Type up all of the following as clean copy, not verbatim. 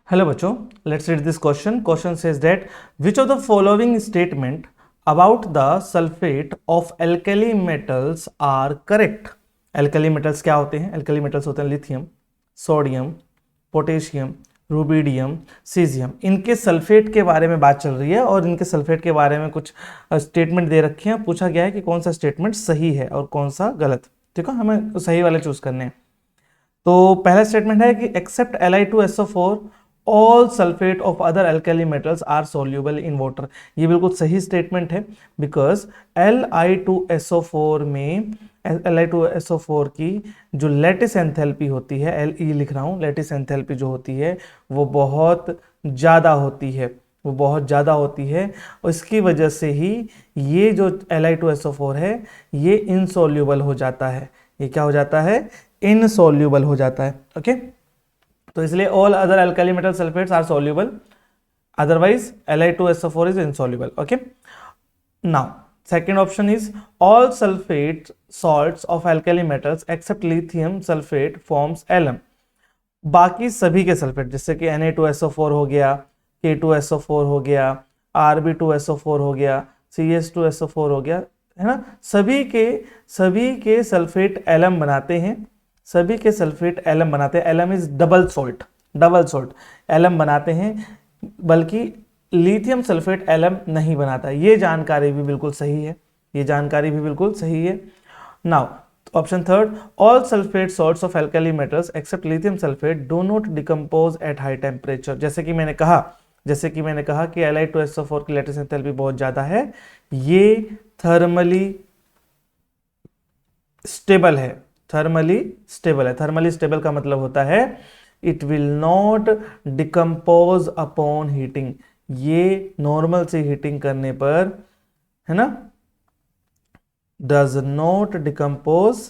Hello बच्चों, let's read this question. Question says that which of the following statement about the sulfate of alkali metals are correct? Alkali metals क्या होते हैं? Alkali metals होते हैं lithium, sodium, potassium, rubidium, caesium. इनके sulphate के बारे में बात चल रही है और इनके सल्फेट के बारे में कुछ स्टेटमेंट दे रखे हैं। पूछा गया है कि कौन सा स्टेटमेंट सही है और कौन सा गलत। ठीक है, हमें सही वाले चूज करने हैं। तो पहला स्टेटमेंट है कि except Li2SO4 all sulphate of other alkali metals are soluble in water. ये बिल्कुल सही स्टेटमेंट है बिकॉज Li2SO4 में Li2SO4 की जो लेटिस एंथैल्पी होती है, Le लिख रहा हूं, लेटिस एंथैल्पी जो होती है वो बहुत ज़्यादा होती है, वो बहुत ज़्यादा होती है। उसकी वजह से ही ये जो Li2SO4 है ये इनसोल्यूबल हो जाता है। ये क्या हो जाता है? इनसोल्यूबल हो जाता है। ओके, तो इसलिए all other alkali metal sulphates are soluble, otherwise Li2SO4 is insoluble. Okay, now second option is all sulphate salts of alkali metals except lithium sulphate forms Lm। बाकी सभी के सल्फेट जैसे कि Na2SO4 हो गया, K2SO4 हो गया, Rb2SO4 हो गया, CS2SO4 हो गया, है ना, सभी के सल्फेट Lm बनाते हैं, सभी के सल्फेट Lm बनाते हैं। Lm is double salt Lm बनाते हैं, बल्कि लिथियम सल्फेट Lm नहीं बनाता। ये जानकारी भी बिल्कुल सही है, ये जानकारी भी बिल्कुल सही है। Now option third, all sulphate salts of alkali metals except lithium sulphate do not decompose at high temperature. जैसे कि मैंने कहा कि Li2SO4 की लेटिस एंथैल्पी बहुत ज्यादा है, ये थर्मली स्टेबल है। थर्मली स्टेबल का मतलब होता है it will not decompose upon heating. ये नॉर्मल से हीटिंग करने पर, है ना, does not decompose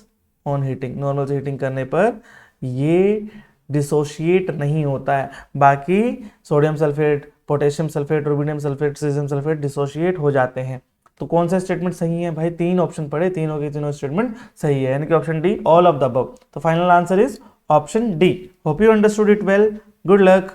on heating. Normal से हीटिंग करने पर ये डिसोशिएट नहीं होता है। बाकी sodium sulphate, potassium sulphate, rubidium sulphate, caesium sulphate dissociate हो जाते हैं। तो कौन सा स्टेटमेंट सही है भाई? तीन ऑप्शन पढ़े, तीनों के तीनों स्टेटमेंट सही है, यानी कि option D, all of the above. तो final answer is option D. Hope you understood it well. Good luck.